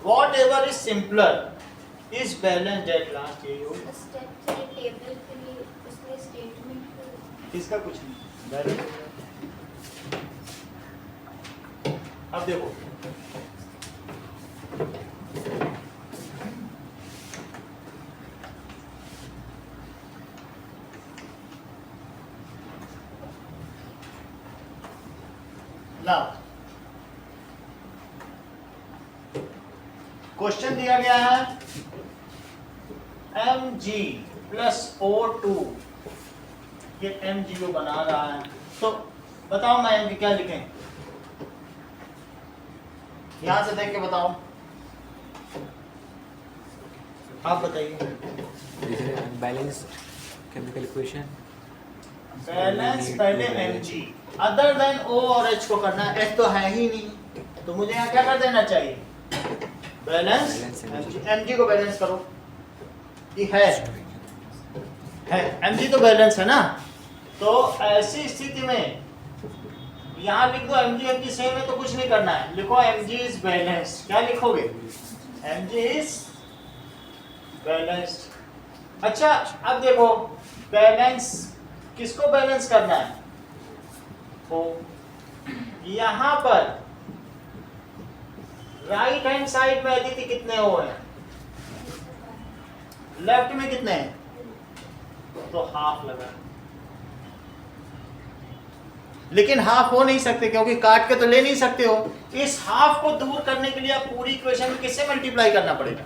what ever is simpler is balanced at last, यही हो स्टेप 3 टेबल के लिए उसमें स्टेटमेंट इसका कुछ नहीं बैलेंस। अब देखो now क्वेश्चन दिया गया है Mg प्लस O2, ये MgO बना रहा है, तो बताओ मैं Mg क्या लिखें, यहां से देख के बताओ, आप बताइए। बैलेंस केमिकल इक्वेशन, बैलेंस पहले Mg अदर देन O और H को करना है, H तो है ही नहीं, तो मुझे यहाँ क्या कर देना चाहिए, बैलेंस Mg को बैलेंस करो, ये है Mg तो बैलेंस है ना, तो ऐसी स्थिति में यहाँ लिख दो Mg सेम है तो कुछ नहीं करना है, लिखो Mg इज बैलेंस, क्या लिखोगे, Mg इज बैलेंस्ड। अच्छा अब देखो बैलेंस किसको बैलेंस करना है, ओ, यहां पर राइट हैंड साइड में अदिति कितने ओ है, लेफ्ट में कितने हैं, तो हाफ लगा, लेकिन हाफ हो नहीं सकते क्योंकि काट के तो ले नहीं सकते हो, इस हाफ को दूर करने के लिए आप पूरी इक्वेशन में किससे मल्टीप्लाई करना पड़ेगा,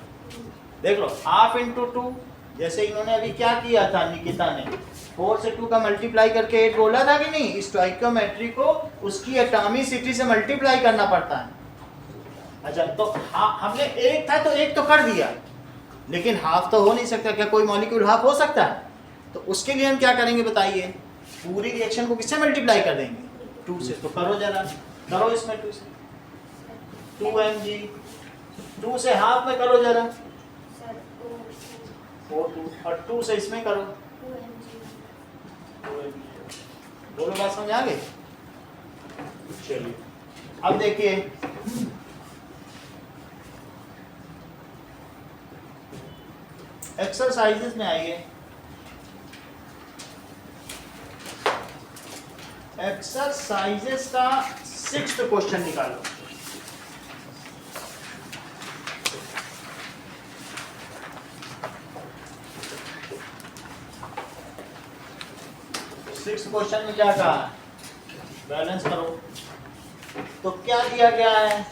देख लो हाफ इंटू 2, जैसे इन्होंने अभी क्या किया था निकिता ने 4 से 2 का मल्टीप्लाई करके 8 बोला था कि नहीं, स्टोइकियोमेट्री को उसकी एटॉमिसिटी से मल्टीप्लाई करना पड़ता है। अच्छा तो हमने एक था तो एक तो कर दिया, लेकिन हाफ तो हो नहीं सकता, क्या कोई मॉलिक्यूल हाफ हो सकता है, तो उसके लिए हम क्या करेंगे बताइए, पूरी रिएक्शन को किससे मल्टीप्लाई कर देंगे, 2 से, तो करो जरा, करो इसमें 2 से, 2Mg, 2 से हाफ में करो जरा, सर O2, और 2 से इसमें करो, 2Mg। दोनों बात समझ आ गई, चलिए अब देखिए एक्सरसाइजेस में आइए, एक्सरसाइजेस का 6th क्वेश्चन निकालो, सिक्स क्वेश्चन में क्या कहा, बैलेंस करो, तो क्या दिया गया है,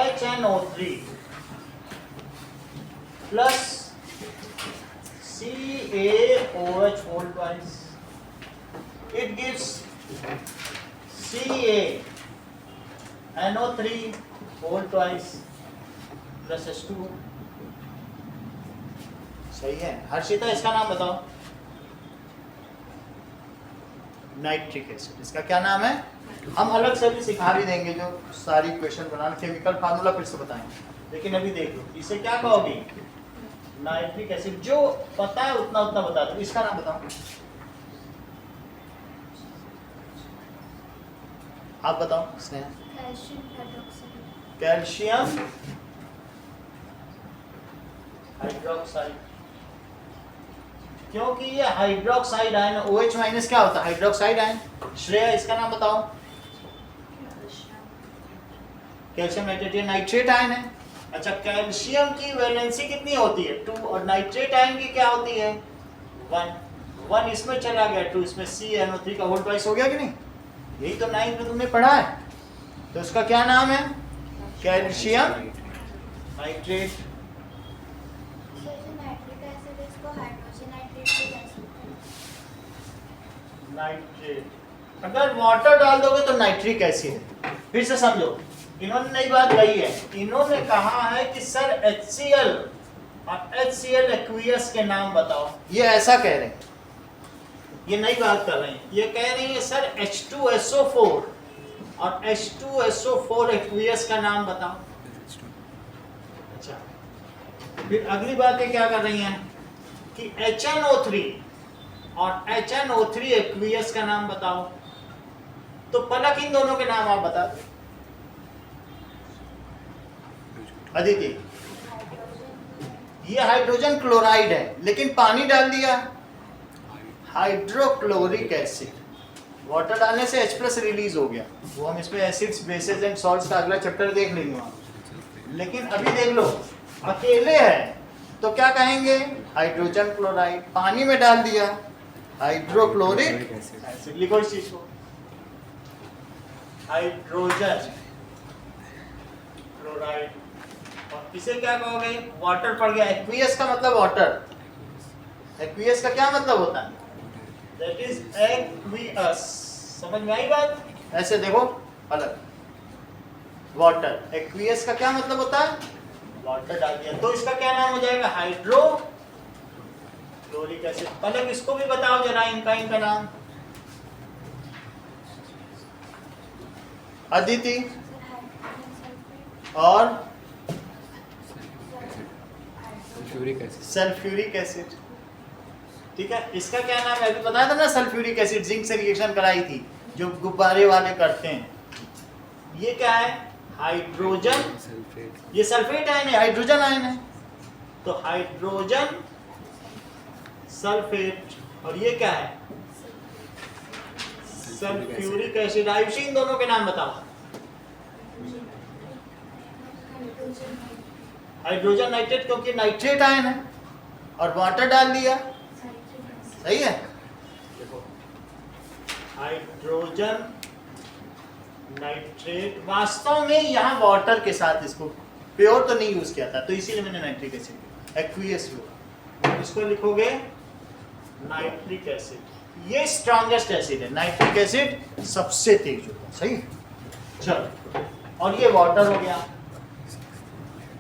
HNO3 plus CaOH whole twice, it gives CaNO3 whole twice plus H2O, सही है। हर्षिता इसका नाम बताओ, नाइट्रिक एसिड, इसका क्या नाम है, हम अलग से भी सिखा भी देंगे जो सारी इक्वेशन बनाना, केमिकल फार्मूला फिर से बताएंगे, लेकिन अभी देख लो इसे क्या कहोगे, नाइट्रिक एसिड, जो पता है उतना उतना बता दो, इसका नाम बताओ, आप बताओ Sneha, calcium hydroxide. Calcium hydroxide, क्योंकि ये हाइड्रोक्साइड आयन, OH माइनस क्या होता है, हाइड्रोक्साइड आयन। श्रेया इसका नाम बताओ, कैल्शियम नाइट्रेट, नाइट्रेट आयन है। अच्छा कैल्शियम की वैलेंसी कितनी होती है, 2, और नाइट्रेट आयन की क्या होती है, 1, 1 इसमें चला गया, 2 इसमें, CnO3 का होल ट्वाइस हो गया कि नहीं, यही तो 9th में तुमने पढ़ा है, तो उसका क्या नाम है, कैल्शियम नाइट्रेट। सर जो नाइट्रिक एसिड है इसको हाइड्रोजन नाइट्रेट भी कह सकते हैं। नाइट्रेट, अगर वाटर डाल दोगे तो नाइट्रिक एसिड। फिर से समझो, इन्होंने नई बात कही है, इन्होंने कहा है कि सर HCl और HCl एक्वियस के नाम बताओ, ये ऐसा कह रहे हैं, ये नई बात कर रहे हैं, ये कह रही है सर H2SO4 और H2SO4 एक्वियस का नाम बताओ। अच्छा फिर अगली बात ये क्या कर रही हैं कि HNO3 और HNO3 एक्वियस का नाम बताओ, तो पलक इन दोनों के नाम आप बता दो। अदिति, ये हाइड्रोजन क्लोराइड है, लेकिन पानी डाल दिया, हाइड्रोक्लोरिक एसिड, वाटर डालने से H+ रिलीज हो गया, वो हम इसमें एसिड्स बेसेस एंड सॉल्ट्स का अगला चैप्टर देख लेंगे वहां। लेकिन अभी देख लो अकेले है तो क्या कहेंगे, हाइड्रोजन क्लोराइड, पानी में डाल दिया हाइड्रोक्लोरिक एसिड, लिखो इस चीज को, हाइड्रोजन क्लोराइड। और इसे क्या कहोगे, वाटर पड़ गया। एक्वियस का मतलब वाटर, एक्वियस का क्या मतलब होता है, दैट इज एक्वियस। समझ में आई बात? ऐसे देखो अलग, वाटर, एक्वियस का क्या मतलब होता है, वाटर डाल दिया तो इसका क्या नाम हो जाएगा, हाइड्रोक्लोरिक एसिड। पहले इसको भी बताओ जरा, इनका नाम। अदिति और सल्फ्यूरिक एसिड। सल्फ्यूरिक एसिड, ठीक है। इसका क्या नाम है, अभी बताया था ना, सल्फ्यूरिक एसिड जिंक से रिएक्शन कराई थी, जो गुब्बारे वाले करते हैं। ये क्या है, हाइड्रोजन, सल्फेट। ये सल्फेट आयन है, हाइड्रोजन आयन है, तो हाइड्रोजन सल्फेट। और ये क्या है, सल्फ्यूरिक एसिड। आयुषी इन दोनों के नाम बताओ। हाइड्रोजन नाइट्रेट, क्योंकि नाइट्रेट आयन है और वाटर डाल दिया, सही है। देखो हाइड्रोजन नाइट्रेट, वास्तव में यहाँ वाटर के साथ इसको प्योर तो नहीं यूज किया था, तो इसीलिए मैंने नाइट्रिक एसिड, एक्वियस हुआ। इसको लिखोगे नाइट्रिक एसिड। ये स्ट्रॉन्गेस्ट एसिड है, नाइट्रिक एसिड सबसे तेज होता है, सही। चलो, और ये वाटर हो गया।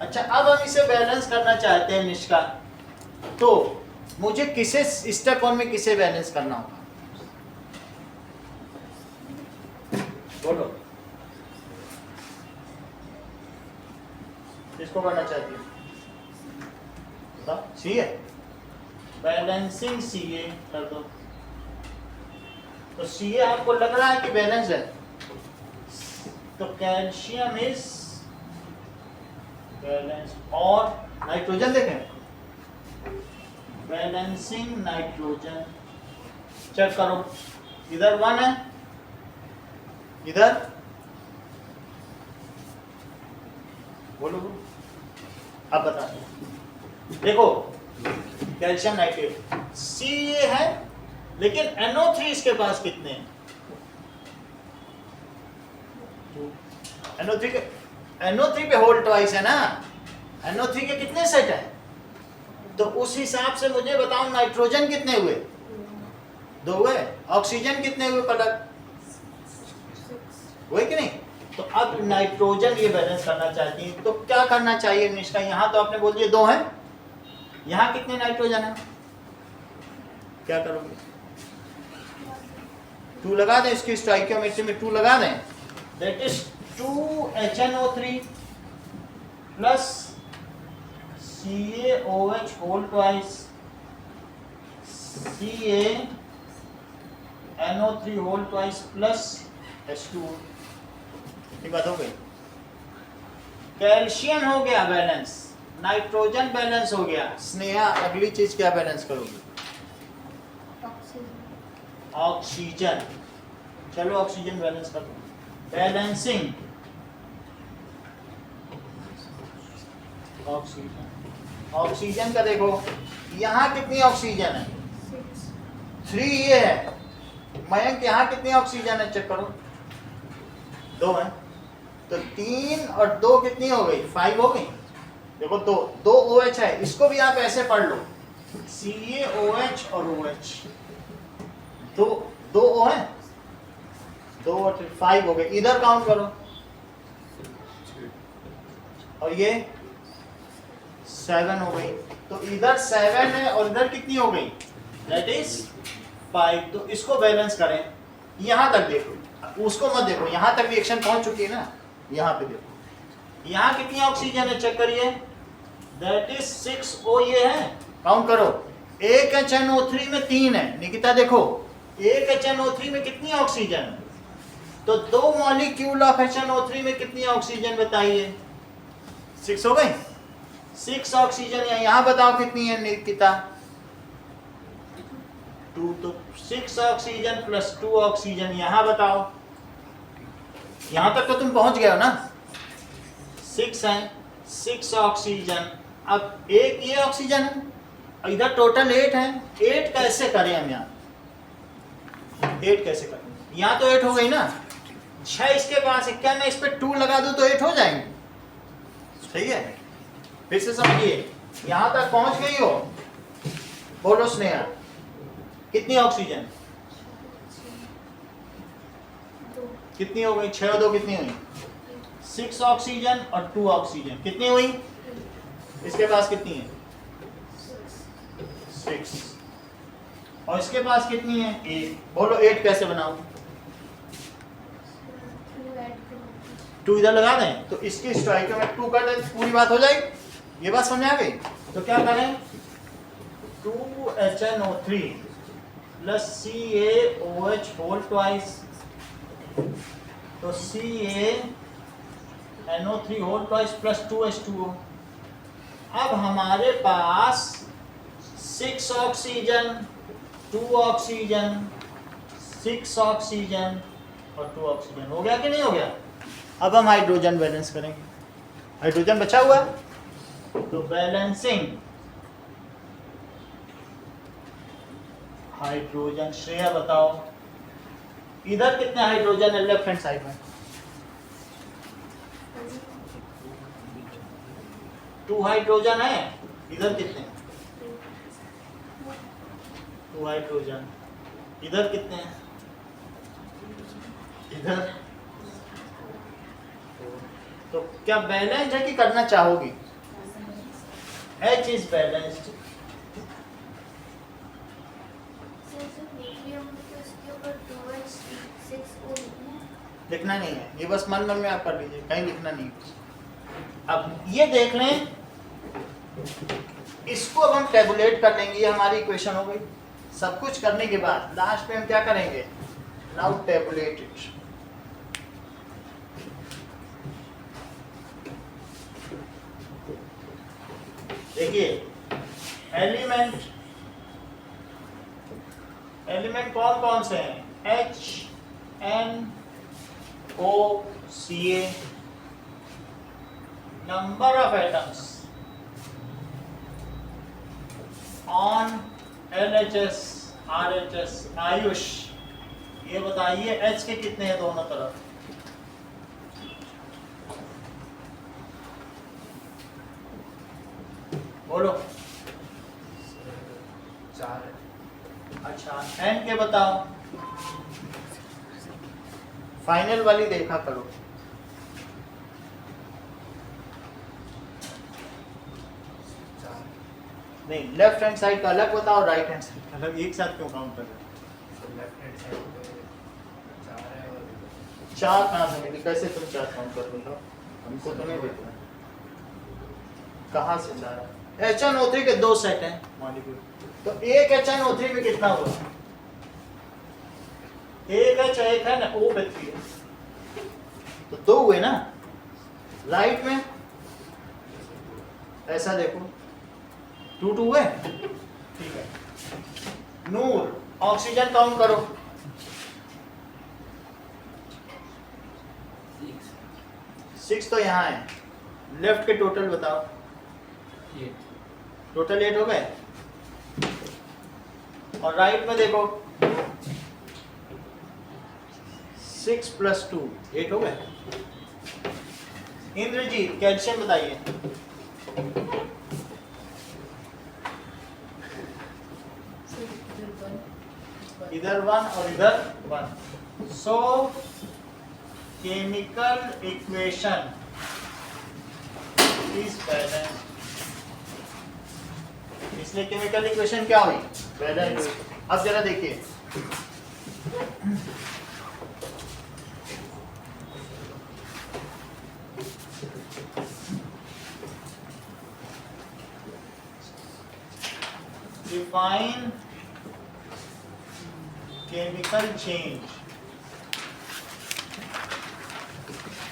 अच्छा, अब हम इसे बैलेंस करना चाहते हैं निष्का, तो मुझे किसे स्टेप 1 में किसे बैलेंस करना होगा, बोलो, किसको करना चाहती हो, बताओ। सी है, बैलेंसिंग सी ए कर दो। तो सी ए आपको लग रहा है कि बैलेंस है, तो कैल्शियम इज बैलेंस। और नाइट्रोजन देखें, बैलेंसिंग नाइट्रोजन, चेक करो, इधर 1 है, इधर बोलो, अब बता दो। देखो कैल्शियम नाइट्रेट सी ए है, लेकिन NO3 इसके पास कितने हैं, NO3 पे होल ट्वाइस है ना, NO3 के कितने सेट है, तो उस हिसाब से मुझे बताओ नाइट्रोजन कितने हुए, 2 हुए। ऑक्सीजन कितने हुए पलक, हुए कि नहीं। तो अब नाइट्रोजन ये बैलेंस करना चाहती है, तो क्या करना चाहिए निष्का, यहाँ तो आपने बोल दिया 2 है, यहाँ कितने नाइट्रोजन है, क्या करोगे, 2 लगा दें, इसकी स्टोइकियोमेट्री में 2 लगा दें, दैट इज 2HNO3 plus CaOH whole twice CaNO3 whole twice plus H2। ये बात हो गई। कैल्शियम हो गया बैलेंस, नाइट्रोजन बैलेंस हो गया। स्नेहा, अगली चीज क्या बैलेंस करोगी, ऑक्सीजन। चलो ऑक्सीजन बैलेंस कर दो, बैलेंसिंग ऑक्सीजन। ऑक्सीजन का देखो, यहाँ कितनी ऑक्सीजन है, 3 ये है। मयंक, यहाँ कितनी ऑक्सीजन है, चेक करो, 2 है, तो 3 और 2 कितनी हो गई, 5 हो गई। देखो 2 OH है, इसको भी आप ऐसे पढ़ लो, CaOH और OH, 2 O है, 2 और 5 हो गए। इधर काउंट करो, और ये 7 हो गई, तो इधर 7 है और इधर कितनी हो गई, दैट इज 5। तो इसको बैलेंस करें, यहां तक देखो, उसको मत देखो, यहां तक रिएक्शन पहुंच चुकी है ना, यहां पे देखो, यहां कितनी ऑक्सीजन है, चेक करिए, दैट इज 6O ये है, काउंट करो। एक HNO3 में 3 है, निकिता देखो, एक HNO3 में कितनी ऑक्सीजन है, तो 2 मॉलिक्यूल ऑफ HNO3 में कितनी ऑक्सीजन बताइए, 6 हो गई। 6 ऑक्सीजन है, यहां बताओ कितनी है निकिता, 2, तो 6 ऑक्सीजन प्लस 2 ऑक्सीजन, यहां बताओ, यहां तक तो तुम पहुंच गए हो ना, 6 है, 6 ऑक्सीजन। अब एक ये ऑक्सीजन है, इधर टोटल 8 है, 8 कैसे करें हम, यहाँ 8 कैसे करें, यहाँ तो 8 हो गई ना, 6 इसके पास है, क्या मैं इस पे 2 लगा दूं तो 8 हो जाएंगे, सही है। फिर से समझिए, यहां तक पहुंच गई हो? बोलो स्नेहा, कितनी ऑक्सीजन? कितनी हो गई? 6 और 2 कितनी हुई? 6 ऑक्सीजन और 2 ऑक्सीजन कितनी हुई? इसके पास कितनी है? 6। और इसके पास कितनी है? 8। बोलो 8 कैसे बनाओ? 2 इधर लगा दें तो इसकी स्ट्राइक में 2 कर दें, पूरी बात हो जाएगी। ये बात समझ आ गई? तो क्या करें? 2HNO3 plus CaOH whole twice, तो CaNO3 whole twice plus 2H2O। अब हमारे पास 6 ऑक्सीजन, 2 ऑक्सीजन, 6 ऑक्सीजन और 2 ऑक्सीजन हो गया कि नहीं हो गया? अब हम हाइड्रोजन बैलेंस करेंगे। हाइड्रोजन बचा हुआ तो बैलेंसिंग हाइड्रोजन। श्रेया बताओ इधर कितने हाइड्रोजन है लेफ्ट हैंड साइड में? 2 हाइड्रोजन है। इधर कितने? 2 हाइड्रोजन। इधर कितने हैं? इधर। तो क्या बैलेंस है कि करना चाहोगी? H is balanced. लिखना नहीं है, ये बस मन में आप कर लीजिए, कहीं लिखना नहीं है। अब ये देख लें, इसको अब हम टेबुलेट कर लेंगे। ये हमारी इक्वेशन हो गई। सब कुछ करने के बाद लास्ट में हम क्या करेंगे? Now tablet it. देखिए एलिमेंट कौन कौन से हैं? HNO(CA), number of atoms on LHS, RHS, Ayush. ये बताइए H के कितने हैं दोनों तरफ? बोलो। 4 है। अच्छा N के बताओ। फाइनल वाली देखा करो। नहीं, लेफ्ट हैंड साइड का अलग बताओ, राइट हैंड साइड का अलग। एक साथ क्यों काउंट कर रहे हो? लेफ्ट हैंड साइड पे 4 है और 4 कहाँ से मिली? कैसे तुम 4 काउंट कर रहे हो? हमको तो नहीं देखना। कहाँ से 4 है? HNO3 के 2 सेट हैं मॉलिक्यूल, तो एक HNO3 में कितना हुआ? एक H एक है ना, O बचती है, तो 2 हुए ना। राइट में ऐसा देखो, 2 हुए। ठीक है। नूर, ऑक्सीजन काउंट करो। 6 तो यहाँ है। लेफ्ट के टोटल बताओ। 8। टोटल 8 हो गए। और राइट में देखो 6 + 2 8 हो गए। इंद्रजीत, कैल्शियम बताइए। इधर 1 और इधर 1। सो केमिकल इक्वेशन इज बैलेंस। इसलिए केमिकल इक्वेशन क्या हुई? बैलेंस। अब जरा देखिए, define chemical change,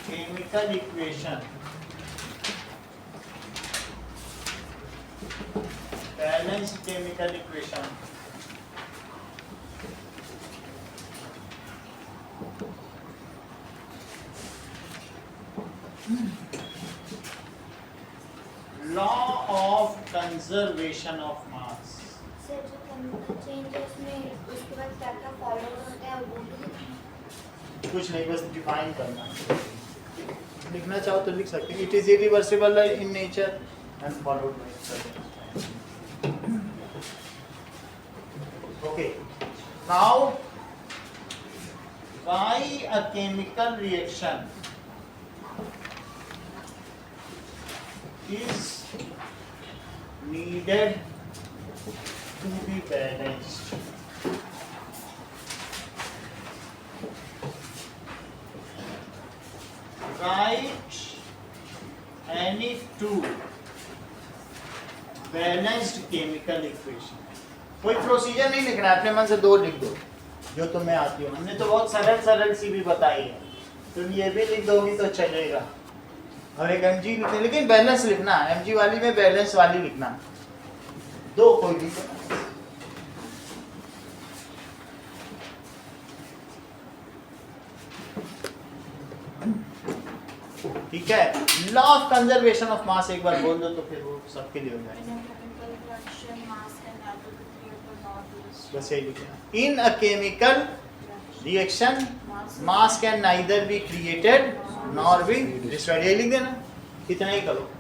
chemical equation, balanced chemical equation. Law of conservation of mass. Sir जो केमिकल चेंजेस में उसके बाद क्या क्या फॉलो होता है वो भी लिखना। कुछ नहीं, बस डिफाइन करना। लिखना चाहो तो लिख सकते हैं। It is irreversible in nature and followed by certain. Okay. Now, why a chemical reaction is needed to be balanced? Write any two balanced chemical equation. कोई प्रोसीजर नहीं लिखना है, अपने मन से दो लिख दो जो तुम्हें आती हो। हमने तो बहुत सरल सरल सी भी बताई है, तुम ये भी लिख दोगी तो चलेगा। और एक mg लिखते, लेकिन बैलेंस लिखना, mg वाली में बैलेंस वाली लिखना, दो कोई भी। ठीक है, लॉ ऑफ कंजर्वेशन ऑफ मास एक बार बोल दो तो फिर वो सबके लिए हो जाएगा। बस यही लिखना, in a chemical reaction mass can neither be created nor be destroyed, यही लिख देना, इतना ही करो।